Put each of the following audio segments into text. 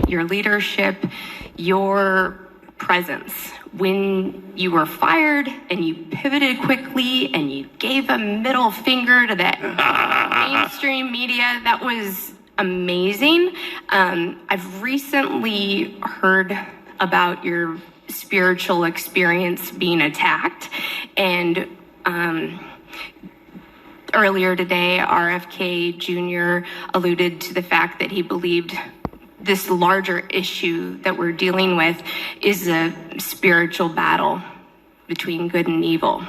your leadership, your presence. When you were fired and you pivoted quickly and you gave a middle finger to that mainstream media, that was amazing. I've recently heard about your spiritual experience being attacked, and earlier today, RFK Jr. alluded to the fact that he believed this larger issue that we're dealing with is a spiritual battle between good and evil.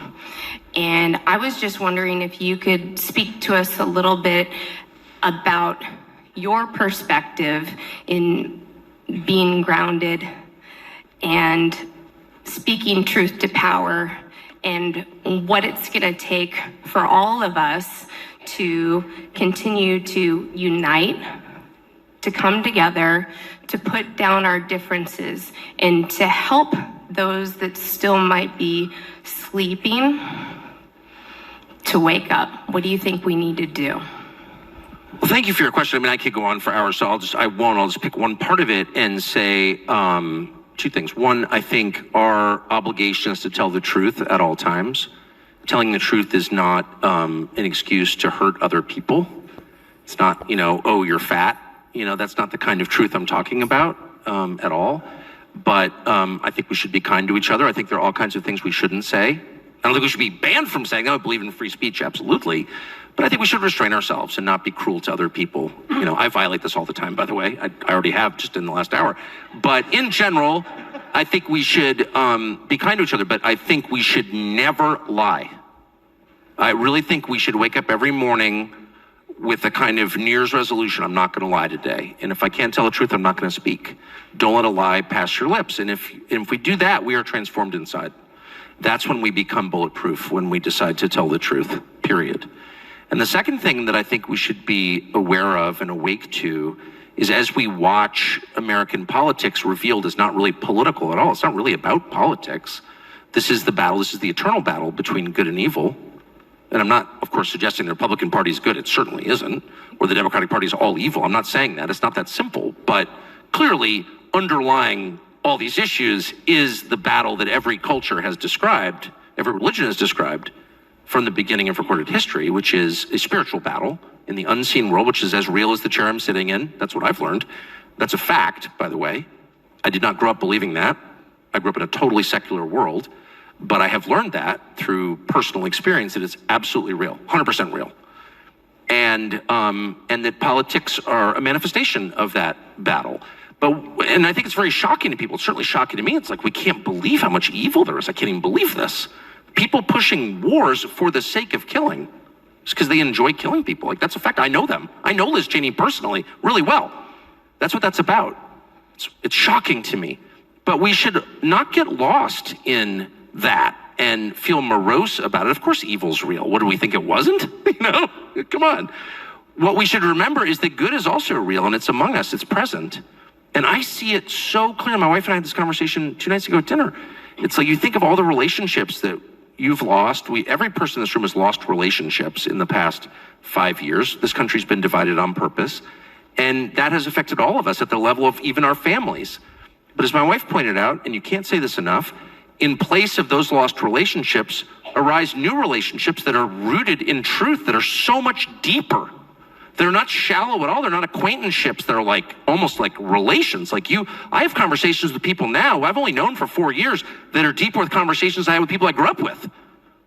And I was just wondering if you could speak to us a little bit about your perspective in being grounded and speaking truth to power, and what it's going to take for all of us to continue to unite, to come together, to put down our differences, and to help those that still might be sleeping to wake up. What do you think we need to do? Well, thank you for your question. I mean, I could go on for hours, so I'll just pick one part of it and say two things. One, I think our obligation is to tell the truth at all times. Telling the truth is not an excuse to hurt other people. It's not, oh, you're fat. That's not the kind of truth I'm talking about at all. But I think we should be kind to each other. I think there are all kinds of things we shouldn't say. I don't think we should be banned from saying that. I believe in free speech, absolutely. But I think we should restrain ourselves and not be cruel to other people. I violate this all the time, by the way. I already have just in the last hour. But in general, I think we should be kind to each other, but I think we should never lie. I really think we should wake up every morning with a kind of New Year's resolution. I'm not going to lie today. And if I can't tell the truth, I'm not going to speak. Don't let a lie pass your lips. And if we do that, we are transformed inside. That's when we become bulletproof, when we decide to tell the truth, period. And the second thing that I think we should be aware of and awake to is, as we watch American politics revealed as not really political at all, it's not really about politics. This is the battle, this is the eternal battle between good and evil. And I'm not, of course, suggesting the Republican Party is good. It certainly isn't. Or the Democratic Party is all evil. I'm not saying that. It's not that simple. But clearly, underlying all these issues is the battle that every culture has described, every religion has described from the beginning of recorded history, which is a spiritual battle in the unseen world, which is as real as the chair I'm sitting in. That's what I've learned. That's a fact, by the way. I did not grow up believing that. I grew up in a totally secular world. But I have learned that through personal experience that it's absolutely real, 100% real. And that politics are a manifestation of that battle. And I think it's very shocking to people. It's certainly shocking to me. It's like, we can't believe how much evil there is. I can't even believe this. People pushing wars for the sake of killing, just because they enjoy killing people. Like, that's a fact. I know them. I know Liz Cheney personally really well. That's what that's about. It's shocking to me. But we should not get lost in that and feel morose about it. Of course, evil's real. What do we think it wasn't? Come on. What we should remember is that good is also real, and it's among us. It's present. And I see it so clear. My wife and I had this conversation 2 nights ago at dinner. It's like, you think of all the relationships that you've lost. Every person in this room has lost relationships in the past 5 years. This country's been divided on purpose. And that has affected all of us at the level of even our families. But as my wife pointed out, and you can't say this enough, in place of those lost relationships arise new relationships that are rooted in truth, that are so much deeper. They're not shallow at all. They're not acquaintanceships. They're like almost like relations. Like I have conversations with people now who I've only known for 4 years that are deeper with conversations I had with people I grew up with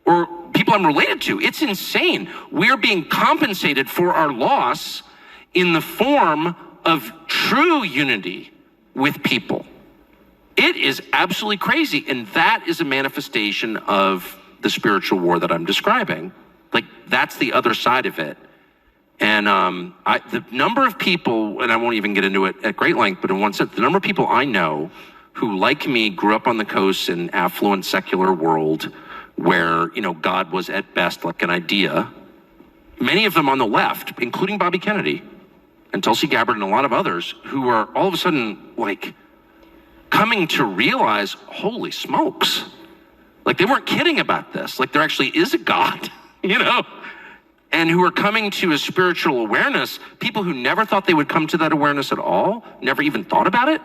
or people I'm related to. It's insane. We're being compensated for our loss in the form of true unity with people. It is absolutely crazy. And that is a manifestation of the spiritual war that I'm describing. Like, that's the other side of it. And the number of people, and I won't even get into it at great length, but in one sense, the number of people I know who, like me, grew up on the coast in affluent secular world where, God was at best like an idea. Many of them on the left, including Bobby Kennedy and Tulsi Gabbard and a lot of others, who are all of a sudden like coming to realize, holy smokes, like they weren't kidding about this. Like, there actually is a God, and who are coming to a spiritual awareness, people who never thought they would come to that awareness at all, never even thought about it,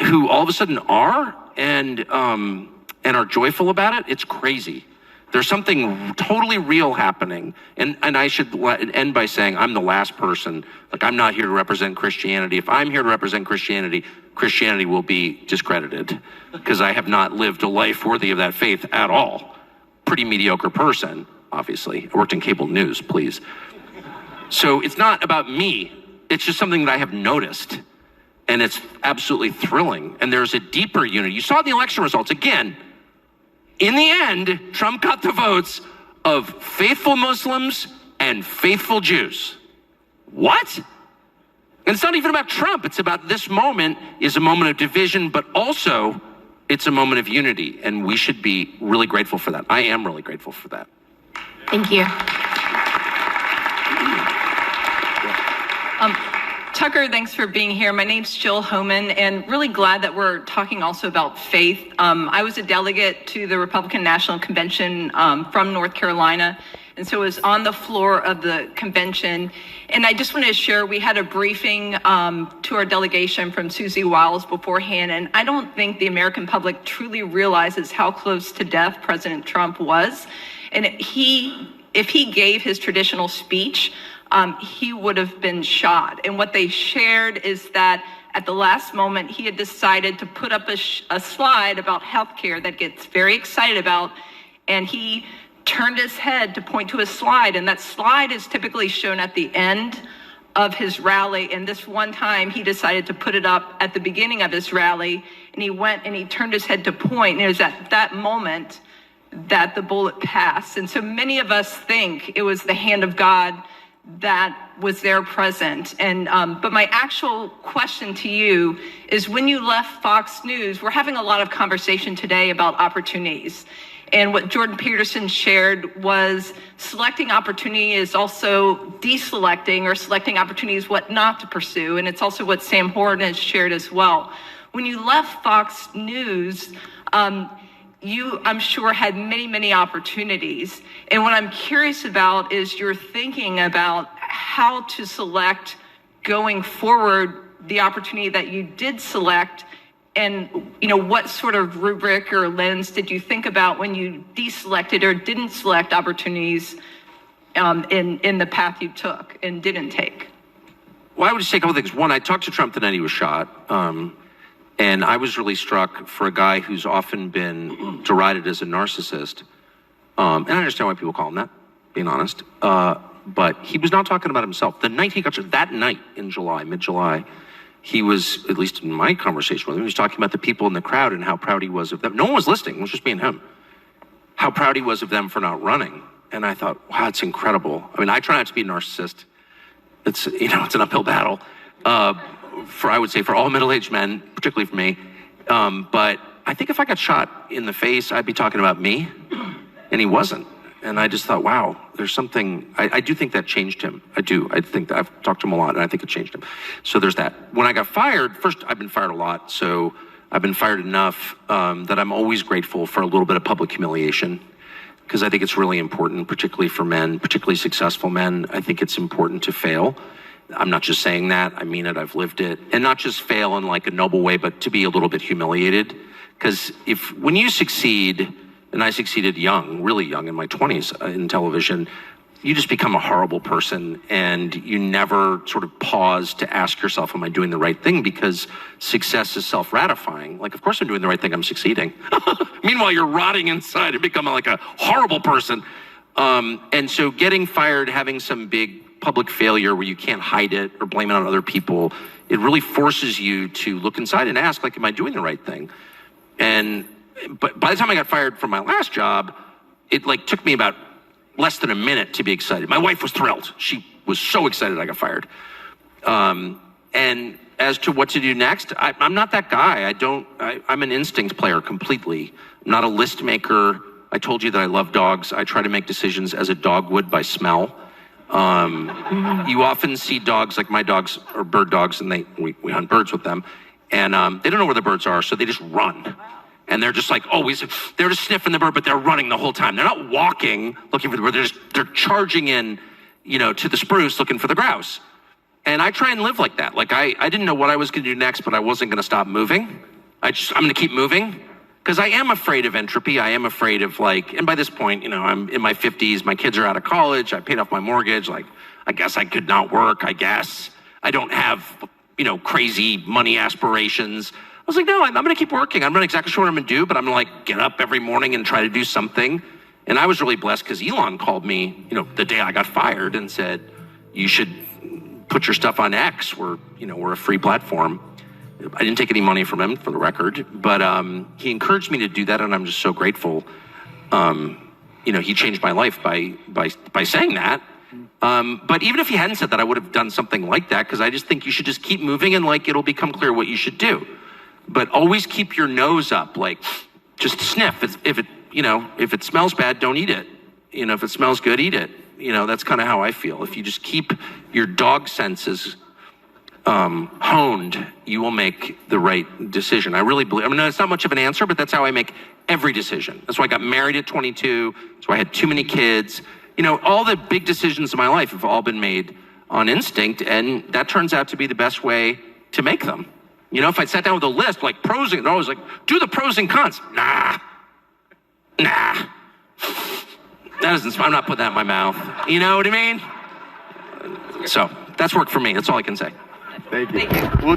who all of a sudden are and are joyful about it. It's crazy. There's something totally real happening. And I should end by saying I'm the last person. Like, I'm not here to represent Christianity. If I'm here to represent Christianity, Christianity will be discredited because I have not lived a life worthy of that faith at all. Pretty mediocre person, obviously. I worked in cable news, please. So it's not about me. It's just something that I have noticed. And it's absolutely thrilling. And there's a deeper unity. You saw the election results again. In the end, Trump got the votes of faithful Muslims and faithful Jews. What? And it's not even about Trump. It's about this moment is a moment of division, but also it's a moment of unity. And we should be really grateful for that. I am really grateful for that. Thank you. Tucker, thanks for being here. My name's Jill Homan, and really glad that we're talking also about faith. I was a delegate to the Republican National Convention from North Carolina, and so I was on the floor of the convention. And I just wanted to share, we had a briefing to our delegation from Susie Wiles beforehand, and I don't think the American public truly realizes how close to death President Trump was. And if he gave his traditional speech, he would have been shot. And what they shared is that at the last moment, he had decided to put up a slide about healthcare that gets very excited about, and he turned his head to point to a slide, and that slide is typically shown at the end of his rally. And this one time, he decided to put it up at the beginning of his rally, and he went and he turned his head to point, and it was at that moment that the bullet passed. And so many of us think it was the hand of God that was there present. And but my actual question to you is, when you left Fox News, we're having a lot of conversation today about opportunities. And what Jordan Peterson shared was selecting opportunity is also deselecting or selecting opportunities what not to pursue. And it's also what Sam Horton has shared as well. When you left Fox News, you, I'm sure, had many, many opportunities. And what I'm curious about is your thinking about how to select going forward the opportunity that you did select, and what sort of rubric or lens did you think about when you deselected or didn't select opportunities in the path you took and didn't take? Well, I would just say a couple things. One, I talked to Trump the night he was shot. And I was really struck for a guy who's often been derided as a narcissist. And I understand why people call him that, being honest. But he was not talking about himself. The night he got shot, that night in July, mid-July, he was, at least in my conversation with him, he was talking about the people in the crowd and how proud he was of them. No one was listening. It was just me and him. How proud he was of them for not running. And I thought, wow, it's incredible. I mean, I try not to be a narcissist. It's, it's an uphill battle. I would say for all middle-aged men, particularly for me. But I think if I got shot in the face, I'd be talking about me, and he wasn't. And I just thought, wow, there's something, I do think that changed him. I do. I think that I've talked to him a lot, and I think it changed him. So there's that. When I got fired, first, I've been fired a lot, so I've been fired enough that I'm always grateful for a little bit of public humiliation, because I think it's really important, particularly for men, particularly successful men. I think it's important to fail. I'm not just saying that, I mean it, I've lived it. And not just fail in like a noble way, but to be a little bit humiliated. Because when you succeed, and I succeeded young, really young, in my 20s in television, you just become a horrible person, and you never sort of pause to ask yourself, am I doing the right thing? Because success is self-ratifying. Like, of course I'm doing the right thing, I'm succeeding. Meanwhile, you're rotting inside and becoming like a horrible person. And so getting fired, having some big public failure where you can't hide it or blame it on other people, it really forces you to look inside and ask, like, am I doing the right thing? But by the time I got fired from my last job, it took me about less than a minute to be excited. My wife was thrilled. She was so excited I got fired. And as to what to do next, I'm not that guy. I'm an instinct player completely. I'm not a list maker. I told you that I love dogs. I try to make decisions as a dog would by smell. You often see dogs, like my dogs are bird dogs, and we hunt birds with them, and they don't know where the birds are, so they just run. And they're just like always, they're just sniffing the bird, but they're running the whole time. They're not walking looking for the bird. They're charging in, to the spruce looking for the grouse. And I try and live like that. Like I didn't know what I was going to do next, but I wasn't going to stop moving. I'm going to keep moving because I am afraid of entropy. I am afraid of and by this point, I'm in my 50s. My kids are out of college. I paid off my mortgage. I guess I could not work. I guess I don't have, crazy money aspirations. I was like, no, I'm going to keep working. I'm not exactly sure what I'm going to do, but I'm going to get up every morning and try to do something. And I was really blessed because Elon called me, the day I got fired and said, you should put your stuff on X. We're a free platform. I didn't take any money from him, for the record, but he encouraged me to do that, and I'm just so grateful. He changed my life by saying that. But even if he hadn't said that, I would have done something like that because I just think you should just keep moving and it'll become clear what you should do. But always keep your nose up, just sniff. If it smells bad, don't eat it. If it smells good, eat it. That's kind of how I feel. If you just keep your dog senses honed, you will make the right decision. I really believe, it's not much of an answer, but that's how I make every decision. That's why I got married at 22. That's why I had too many kids. All the big decisions in my life have all been made on instinct, and that turns out to be the best way to make them. If I sat down with a list, pros and, I was do the pros and cons. Nah. That doesn't, I'm not putting that in my mouth. You know what I mean? So that's worked for me. That's all I can say. Thank you.